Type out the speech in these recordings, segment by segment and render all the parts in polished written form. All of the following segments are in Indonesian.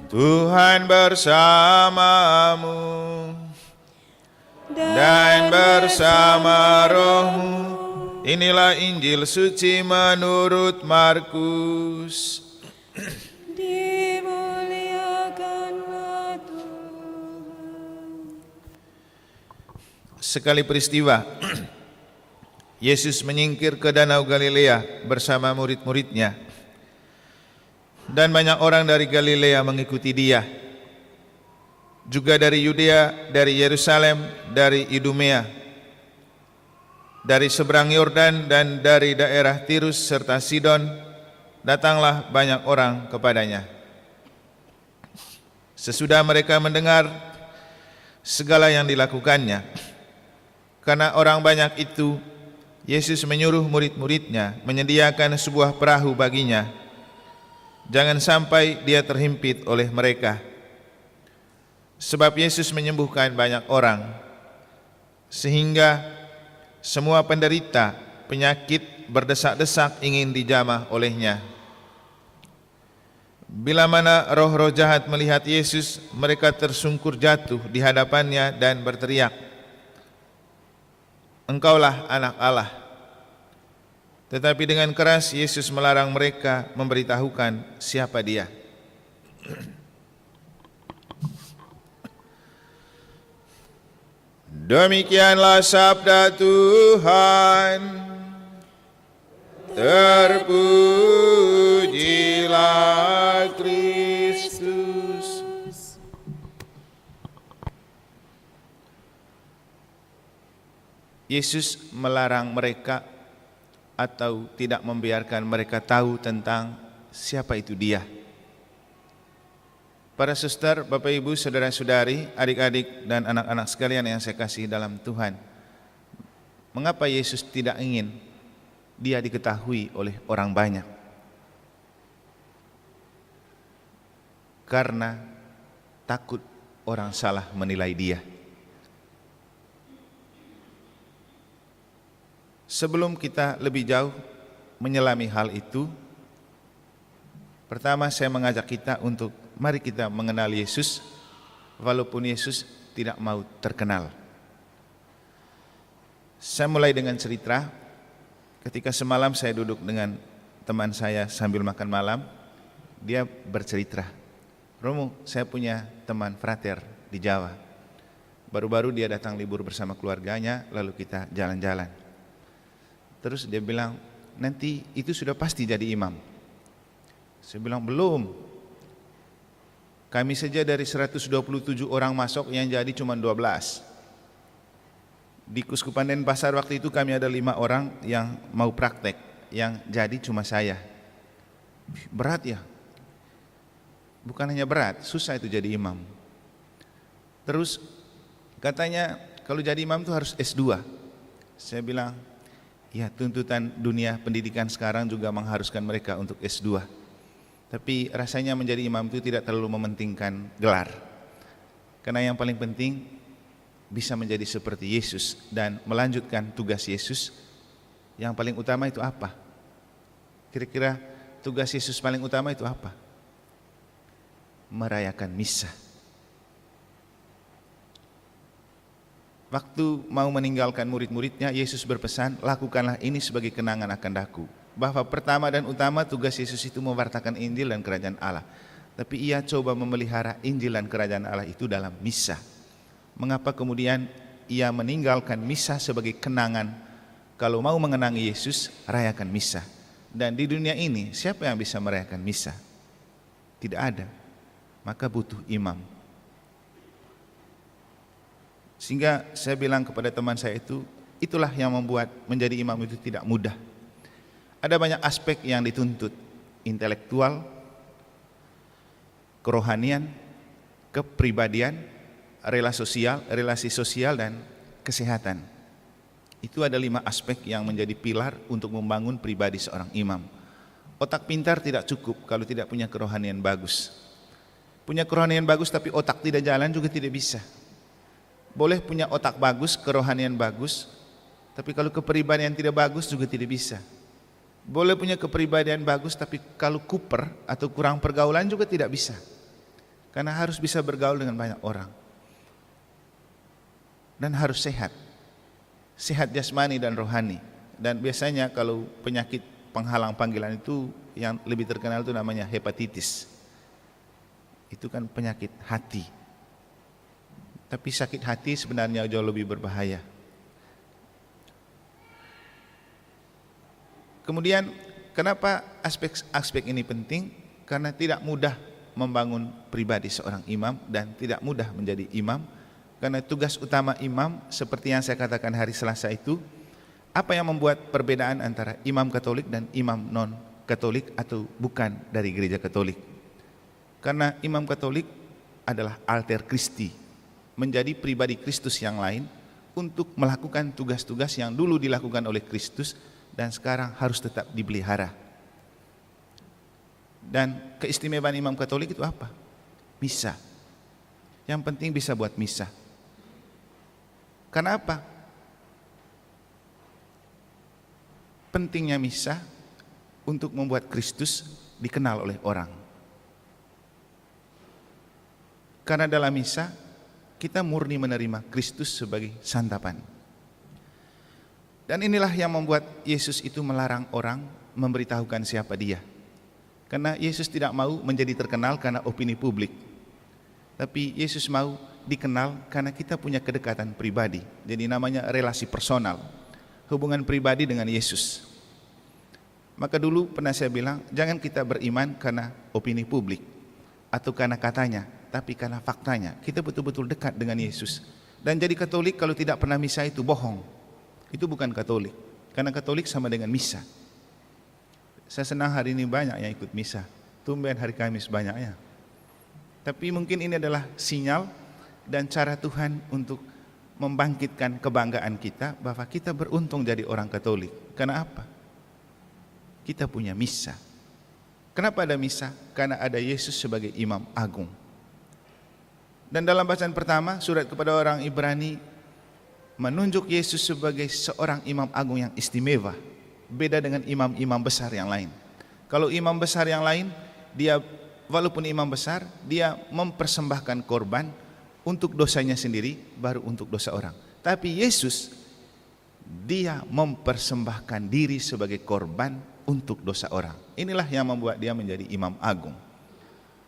Tuhan bersamamu dan bersama rohmu. Inilah Injil suci menurut Markus. Dimuliakanlah Tuhan. Sekali peristiwa, Yesus menyingkir ke Danau Galilea bersama murid-muridnya. Dan banyak orang dari Galilea mengikuti dia. Juga dari Yudea, dari Yerusalem, dari Idumea, dari seberang Yordan dan dari daerah Tirus serta Sidon, datanglah banyak orang kepadanya. Sesudah mereka mendengar segala yang dilakukannya, karena orang banyak itu, Yesus menyuruh murid-muridnya menyediakan sebuah perahu baginya, jangan sampai dia terhimpit oleh mereka. Sebab Yesus menyembuhkan banyak orang, sehingga semua penderita penyakit berdesak-desak ingin dijamah olehnya. Bila mana roh-roh jahat melihat Yesus, mereka tersungkur jatuh di hadapannya dan berteriak, "Engkaulah Anak Allah." Tetapi dengan keras Yesus melarang mereka memberitahukan siapa dia. Demikianlah sabda Tuhan. Terpujilah Kristus. Yesus melarang mereka atau tidak membiarkan mereka tahu tentang siapa itu dia. Para suster, Bapak Ibu, saudara-saudari, adik-adik dan anak-anak sekalian yang saya kasih dalam Tuhan, mengapa Yesus tidak ingin dia diketahui oleh orang banyak? Karena takut orang salah menilai dia. Sebelum kita lebih jauh menyelami hal itu, pertama saya mengajak kita untuk mari kita mengenal Yesus, walaupun Yesus tidak mau terkenal. Saya mulai dengan cerita. Ketika semalam saya duduk dengan teman saya sambil makan malam, dia bercerita, "Romo, saya punya teman frater di Jawa. Baru-baru dia datang libur bersama keluarganya, lalu kita jalan-jalan. Terus dia bilang, nanti itu sudah pasti jadi imam." Saya bilang, belum. Kami saja dari 127 orang masuk, yang jadi cuma 12. Di Kuskupan Denpasar waktu itu kami ada 5 orang yang mau praktek, yang jadi cuma saya. Berat ya? Bukan hanya berat, susah itu jadi imam. Terus katanya kalau jadi imam itu harus S2. Saya bilang, ya tuntutan dunia pendidikan sekarang juga mengharuskan mereka untuk S2. Tapi rasanya menjadi imam itu tidak terlalu mementingkan gelar. Karena yang paling penting bisa menjadi seperti Yesus dan melanjutkan tugas Yesus. Yang paling utama itu apa? Kira-kira tugas Yesus paling utama itu apa? Merayakan misa. Waktu mau meninggalkan murid-muridnya, Yesus berpesan, lakukanlah ini sebagai kenangan akan daku. Bahwa pertama dan utama tugas Yesus itu mewartakan Injil dan kerajaan Allah. Tapi ia coba memelihara Injil dan kerajaan Allah itu dalam misa. Mengapa kemudian ia meninggalkan misa sebagai kenangan? Kalau mau mengenangi Yesus, rayakan misa. Dan di dunia ini siapa yang bisa merayakan misa? Tidak ada. Maka butuh imam. Sehingga saya bilang kepada teman saya itu, itulah yang membuat menjadi imam itu tidak mudah. Ada banyak aspek yang dituntut, intelektual, kerohanian, kepribadian, relasi sosial dan kesehatan. Itu ada 5 aspek yang menjadi pilar untuk membangun pribadi seorang imam. Otak pintar tidak cukup kalau tidak punya kerohanian bagus. Punya kerohanian bagus tapi otak tidak jalan juga tidak bisa. Boleh punya otak bagus, kerohanian bagus, tapi kalau kepribadian tidak bagus juga tidak bisa. Boleh punya kepribadian bagus, tapi kalau kuper atau kurang pergaulan juga tidak bisa. Karena harus bisa bergaul dengan banyak orang. Dan harus sehat. Sehat jasmani dan rohani. Dan biasanya kalau penyakit penghalang panggilan itu yang lebih terkenal itu namanya hepatitis. Itu kan penyakit hati. Tapi sakit hati sebenarnya jauh lebih berbahaya. Kemudian kenapa aspek ini penting? Karena tidak mudah membangun pribadi seorang imam dan tidak mudah menjadi imam. Karena tugas utama imam seperti yang saya katakan hari Selasa itu, apa yang membuat perbedaan antara imam Katolik dan imam non-Katolik atau bukan dari gereja Katolik? Karena imam Katolik adalah alter Christi, menjadi pribadi Kristus yang lain untuk melakukan tugas-tugas yang dulu dilakukan oleh Kristus dan sekarang harus tetap dipelihara. Dan keistimewaan imam Katolik itu apa? Misa. Yang penting bisa buat misa. Karena apa? Pentingnya misa untuk membuat Kristus dikenal oleh orang. Karena dalam misa kita murni menerima Kristus sebagai santapan. Dan inilah yang membuat Yesus itu melarang orang memberitahukan siapa dia. Karena Yesus tidak mau menjadi terkenal karena opini publik. Tapi Yesus mau dikenal karena kita punya kedekatan pribadi. Jadi namanya relasi personal. Hubungan pribadi dengan Yesus. Maka dulu pernah saya bilang, jangan kita beriman karena opini publik. Atau karena katanya, tapi karena faktanya. Kita betul-betul dekat dengan Yesus. Dan jadi Katolik kalau tidak pernah misa itu bohong. Itu bukan Katolik. Karena Katolik sama dengan misa. Saya senang hari ini banyak yang ikut misa. Tumben hari Kamis banyaknya. Tapi mungkin ini adalah sinyal dan cara Tuhan untuk membangkitkan kebanggaan kita bahwa kita beruntung jadi orang Katolik. Karena apa? Kita punya misa. Kenapa ada misa? Karena ada Yesus sebagai imam agung. Dan dalam bacaan pertama surat kepada orang Ibrani menunjuk Yesus sebagai seorang imam agung yang istimewa. Beda dengan imam-imam besar yang lain. Kalau imam besar yang lain, dia walaupun imam besar, dia mempersembahkan korban untuk dosanya sendiri, baru untuk dosa orang. Tapi Yesus, dia mempersembahkan diri sebagai korban untuk dosa orang. Inilah yang membuat dia menjadi imam agung.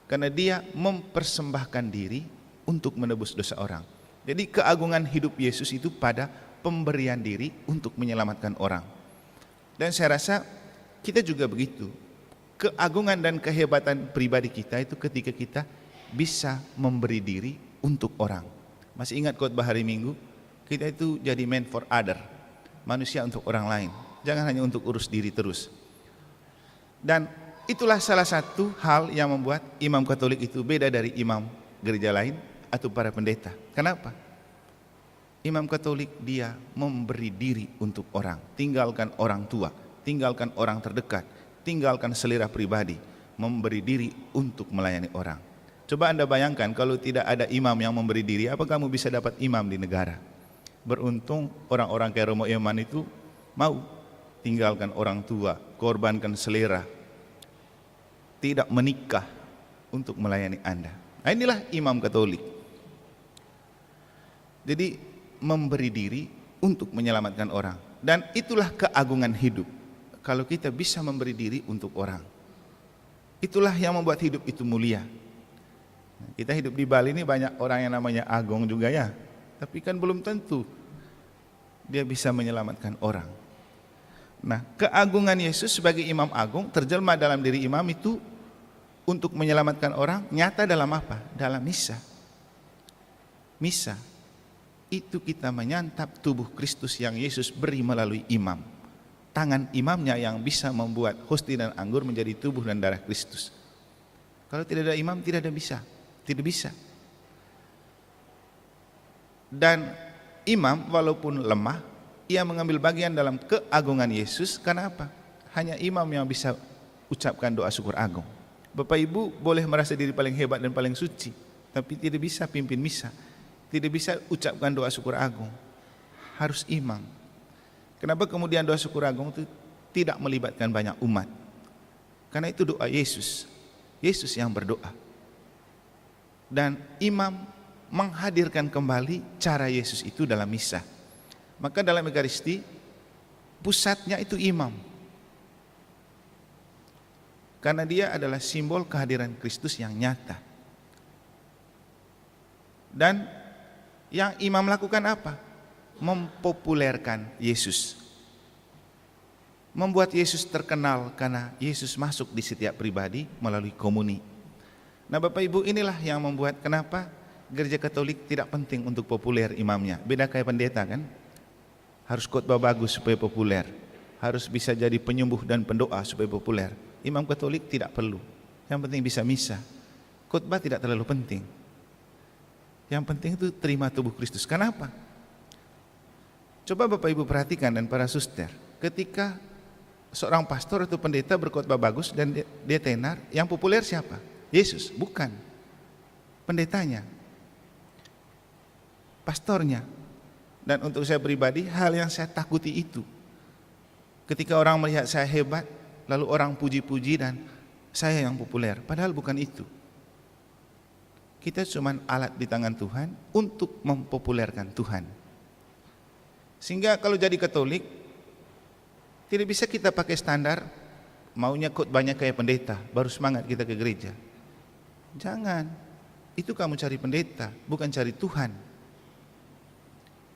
Karena dia mempersembahkan diri untuk menebus dosa orang. Jadi keagungan hidup Yesus itu pada pemberian diri untuk menyelamatkan orang. Dan saya rasa kita juga begitu. Keagungan dan kehebatan pribadi kita itu ketika kita bisa memberi diri untuk orang. Masih ingat khotbah hari Minggu? Kita itu jadi man for other. Manusia untuk orang lain. Jangan hanya untuk urus diri terus. Dan itulah salah satu hal yang membuat imam Katolik itu beda dari imam gereja lain atau para pendeta. Kenapa? Imam Katolik dia memberi diri untuk orang. Tinggalkan orang tua, tinggalkan orang terdekat, tinggalkan selera pribadi, memberi diri untuk melayani orang. Coba Anda bayangkan kalau tidak ada imam yang memberi diri, apa kamu bisa dapat imam di negara? Beruntung orang-orang kayak Romo Eman itu mau tinggalkan orang tua, korbankan selera, tidak menikah untuk melayani Anda. Nah, inilah imam Katolik. Jadi memberi diri untuk menyelamatkan orang. Dan itulah keagungan hidup. Kalau kita bisa memberi diri untuk orang. Itulah yang membuat hidup itu mulia. Kita hidup di Bali ini banyak orang yang namanya Agong juga ya. Tapi kan belum tentu dia bisa menyelamatkan orang. Nah, keagungan Yesus sebagai imam agung terjelma dalam diri imam itu untuk menyelamatkan orang nyata dalam apa? Dalam misa. Misa. Itu kita menyantap tubuh Kristus yang Yesus beri melalui imam. Tangan imamnya yang bisa membuat hosti dan anggur menjadi tubuh dan darah Kristus. Kalau tidak ada imam, tidak ada bisa. Tidak bisa. Dan imam walaupun lemah, ia mengambil bagian dalam keagungan Yesus. Karena apa? Hanya imam yang bisa ucapkan doa syukur agung. Bapak Ibu boleh merasa diri paling hebat dan paling suci, tapi tidak bisa pimpin misa. Tidak bisa ucapkan doa syukur agung. Harus imam. Kenapa kemudian doa syukur agung itu tidak melibatkan banyak umat? Karena itu doa Yesus. Yesus yang berdoa. dan imam menghadirkan kembali cara Yesus itu dalam misa. Maka dalam Ekaristi pusatnya itu imam, karena dia adalah simbol kehadiran Kristus yang nyata. Dan yang imam lakukan apa? Mempopulerkan Yesus, membuat Yesus terkenal, karena Yesus masuk di setiap pribadi melalui komuni. Nah Bapak Ibu, inilah yang membuat kenapa Gereja Katolik tidak penting untuk populer imamnya. Beda kayak pendeta kan, harus khotbah bagus supaya populer, harus bisa jadi penyembuh dan pendoa supaya populer. Imam Katolik tidak perlu, yang penting bisa misa. Khotbah tidak terlalu penting, yang penting itu terima tubuh Kristus. Kenapa? Coba Bapak Ibu perhatikan dan para suster, ketika seorang pastor atau pendeta berkhotbah bagus dan dia tenar, yang populer siapa? Yesus? Bukan. Pendetanya, pastornya. Dan untuk saya pribadi, hal yang saya takuti itu, ketika orang melihat saya hebat, lalu orang puji-puji dan saya yang populer, padahal bukan itu. Kita cuma alat di tangan Tuhan untuk mempopulerkan Tuhan. Sehingga kalau jadi Katolik, tidak bisa kita pakai standar maunya khotbahnya kayak pendeta, baru semangat kita ke gereja. Jangan, itu kamu cari pendeta, bukan cari Tuhan.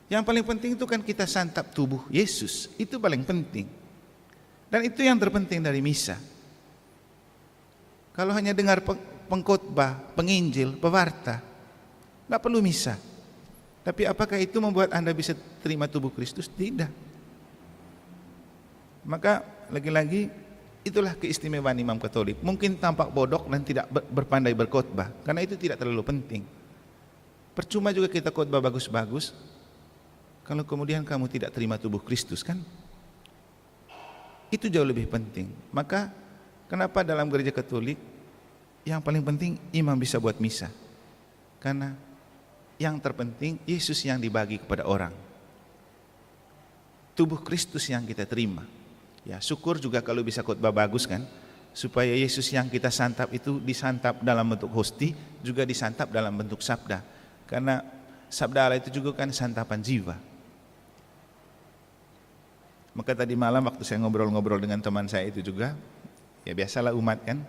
Yang paling penting itu kan kita santap tubuh Yesus, itu paling penting. Dan itu yang terpenting dari misa. Kalau hanya dengar pengkhotbah, penginjil, pewarta, nggak perlu misa. Tapi apakah itu membuat Anda bisa terima tubuh Kristus? Tidak. Maka lagi-lagi itulah keistimewaan imam Katolik. Mungkin tampak bodoh dan tidak berpandai berkhotbah, karena itu tidak terlalu penting. Percuma juga kita khotbah bagus-bagus kalau kemudian kamu tidak terima tubuh Kristus, kan? Itu jauh lebih penting. Maka kenapa dalam Gereja Katolik yang paling penting imam bisa buat misa? Karena yang terpenting Yesus yang dibagi kepada orang, tubuh Kristus yang kita terima. Ya, syukur juga kalau bisa khotbah bagus kan, supaya Yesus yang kita santap itu disantap dalam bentuk hosti, juga disantap dalam bentuk sabda. Karena sabda Allah itu juga kan santapan jiwa. Maka tadi malam waktu saya ngobrol-ngobrol dengan teman saya itu juga, ya biasalah umat kan,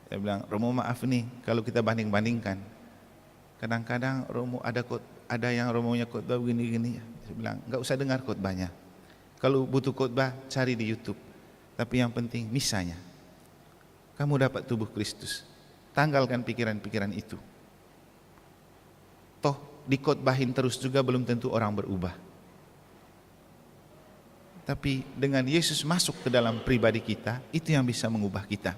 dia bilang, Romo maaf nih kalau kita banding-bandingkan, kadang-kadang Romo ada yang Romonya khotbah begini-gini. Saya bilang, nggak usah dengar khotbahnya. Kalau butuh khotbah cari di YouTube. Tapi yang penting misanya. Kamu dapat tubuh Kristus. Tanggalkan pikiran-pikiran itu. Toh dikhotbahin terus juga belum tentu orang berubah. Tapi dengan Yesus masuk ke dalam pribadi kita, itu yang bisa mengubah kita.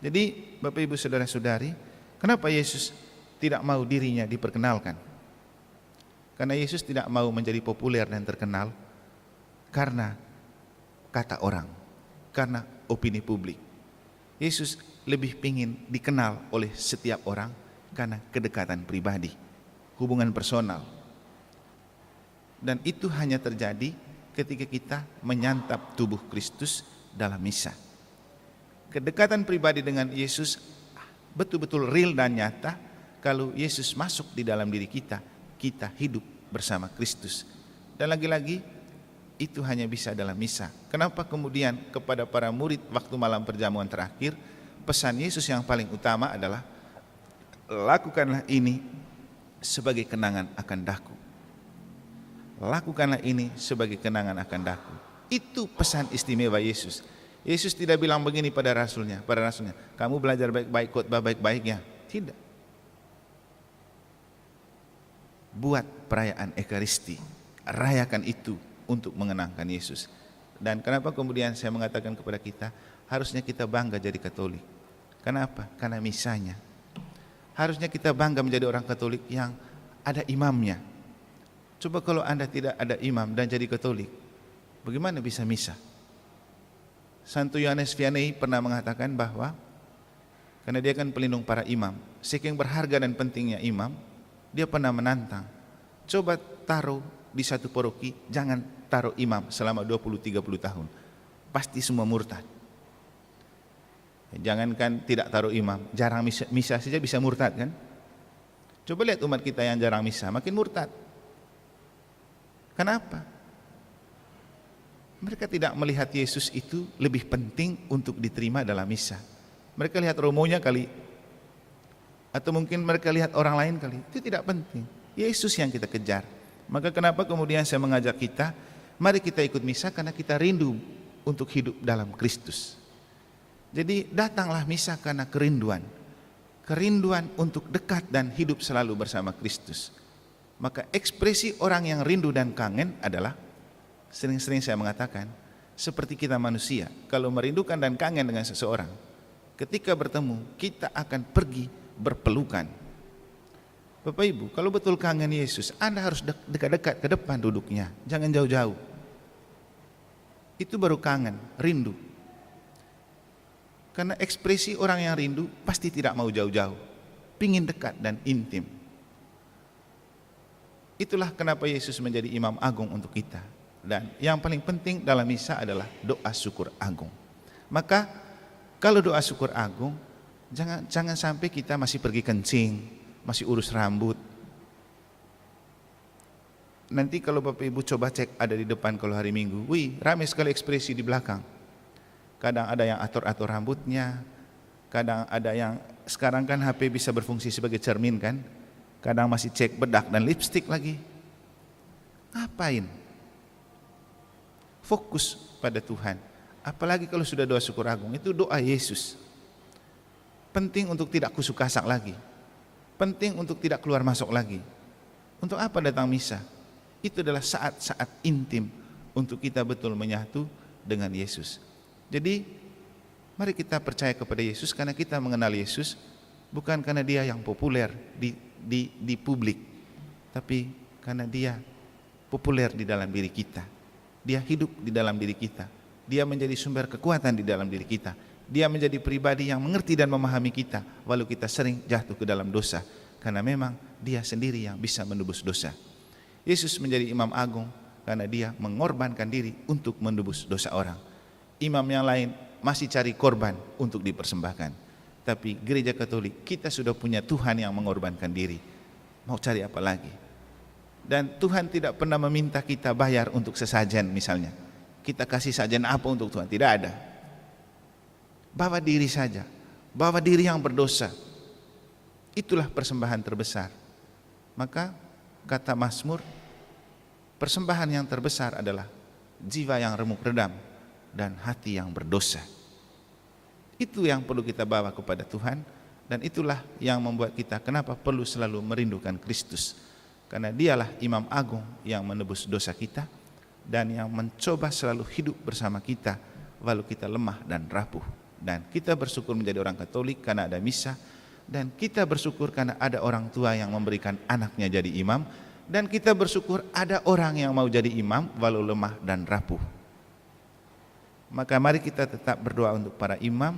Jadi Bapak Ibu Saudara-saudari, kenapa Yesus tidak mau dirinya diperkenalkan? Karena Yesus tidak mau menjadi populer dan terkenal karena kata orang, karena opini publik. Yesus lebih ingin dikenal oleh setiap orang karena kedekatan pribadi, hubungan personal. Dan itu hanya terjadi ketika kita menyantap tubuh Kristus dalam misa. Kedekatan pribadi dengan Yesus betul-betul real dan nyata kalau Yesus masuk di dalam diri kita, kita hidup bersama Kristus. Dan lagi-lagi itu hanya bisa dalam misa. Kenapa kemudian kepada para murid waktu malam perjamuan terakhir, pesan Yesus yang paling utama adalah lakukanlah ini sebagai kenangan akan daku. Lakukanlah ini sebagai kenangan akan daku. Itu pesan istimewa Yesus. Yesus tidak bilang begini pada rasulnya, kamu belajar baik-baik, khotbah baik-baiknya. Tidak. Buat perayaan Ekaristi, rayakan itu untuk mengenangkan Yesus. Dan kenapa kemudian saya mengatakan kepada kita, harusnya kita bangga jadi Katolik. Kenapa? Karena misanya. Harusnya kita bangga menjadi orang Katolik yang ada imamnya. Coba kalau Anda tidak ada imam dan jadi Katolik, bagaimana bisa misa? Santo Yohanes Vianney pernah mengatakan bahwa karena dia kan pelindung para imam, saking berharga dan pentingnya imam, dia pernah menantang, coba taruh di satu paroki, jangan taruh imam selama 20-30 tahun, pasti semua murtad. Jangankan tidak taruh imam, jarang misa saja bisa murtad kan? Coba lihat umat kita yang jarang misa, makin murtad. Kenapa? Mereka tidak melihat Yesus itu lebih penting untuk diterima dalam misa. Mereka lihat romonya kali, atau mungkin mereka lihat orang lain kali. Itu tidak penting. Yesus yang kita kejar. Maka kenapa kemudian saya mengajak kita, mari kita ikut misa karena kita rindu untuk hidup dalam Kristus. Jadi datanglah misa karena kerinduan. Kerinduan untuk dekat dan hidup selalu bersama Kristus. Maka ekspresi orang yang rindu dan kangen adalah, sering-sering saya mengatakan, seperti kita manusia, kalau merindukan dan kangen dengan seseorang, ketika bertemu kita akan pergi berpelukan. Bapak Ibu, kalau betul kangen Yesus, Anda harus dekat-dekat ke depan duduknya, jangan jauh-jauh. Itu baru kangen, rindu. Karena ekspresi orang yang rindu pasti tidak mau jauh-jauh, pingin dekat dan intim. Itulah kenapa Yesus menjadi imam agung untuk kita. Dan yang paling penting dalam misa adalah doa syukur agung. Maka kalau doa syukur agung, jangan sampai kita masih pergi kencing, masih urus rambut. Nanti kalau Bapak Ibu coba cek ada di depan kalau hari Minggu, wih ramai sekali ekspresi di belakang. Kadang ada yang atur-atur rambutnya, kadang ada yang, sekarang kan HP bisa berfungsi sebagai cermin kan, kadang masih cek bedak dan lipstik lagi. Ngapain? Fokus pada Tuhan. Apalagi kalau sudah doa syukur agung, itu doa Yesus. Penting untuk tidak kusuk kasak lagi, penting untuk tidak keluar masuk lagi. Untuk apa datang misa? Itu adalah saat-saat intim untuk kita betul menyatu dengan Yesus. Jadi mari kita percaya kepada Yesus karena kita mengenal Yesus, bukan karena dia yang populer di publik, tapi karena dia populer di dalam diri kita. Dia hidup di dalam diri kita. Dia menjadi sumber kekuatan di dalam diri kita. Dia menjadi pribadi yang mengerti dan memahami kita walau kita sering jatuh ke dalam dosa, karena memang dia sendiri yang bisa menebus dosa. Yesus menjadi imam agung karena dia mengorbankan diri untuk menebus dosa orang. Imam yang lain masih cari korban untuk dipersembahkan. Tapi gereja Katolik, kita sudah punya Tuhan yang mengorbankan diri. Mau cari apa lagi? Dan Tuhan tidak pernah meminta kita bayar untuk sesajen misalnya. Kita kasih sajen apa untuk Tuhan? Tidak ada. Bawa diri saja. Bawa diri yang berdosa. Itulah persembahan terbesar. Maka kata Mazmur, persembahan yang terbesar adalah jiwa yang remuk redam dan hati yang berdosa. Itu yang perlu kita bawa kepada Tuhan, dan itulah yang membuat kita kenapa perlu selalu merindukan Kristus, karena dialah imam agung yang menebus dosa kita dan yang mencoba selalu hidup bersama kita walau kita lemah dan rapuh. Dan kita bersyukur menjadi orang Katolik karena ada misa, dan kita bersyukur karena ada orang tua yang memberikan anaknya jadi imam, dan kita bersyukur ada orang yang mau jadi imam walau lemah dan rapuh. Maka mari kita tetap berdoa untuk para imam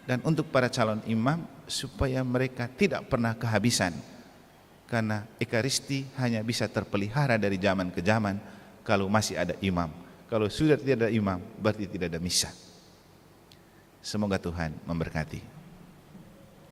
dan untuk para calon imam supaya mereka tidak pernah kehabisan, karena Ekaristi hanya bisa terpelihara dari zaman ke zaman kalau masih ada imam. Kalau sudah tidak ada imam berarti tidak ada misa. Semoga Tuhan memberkati.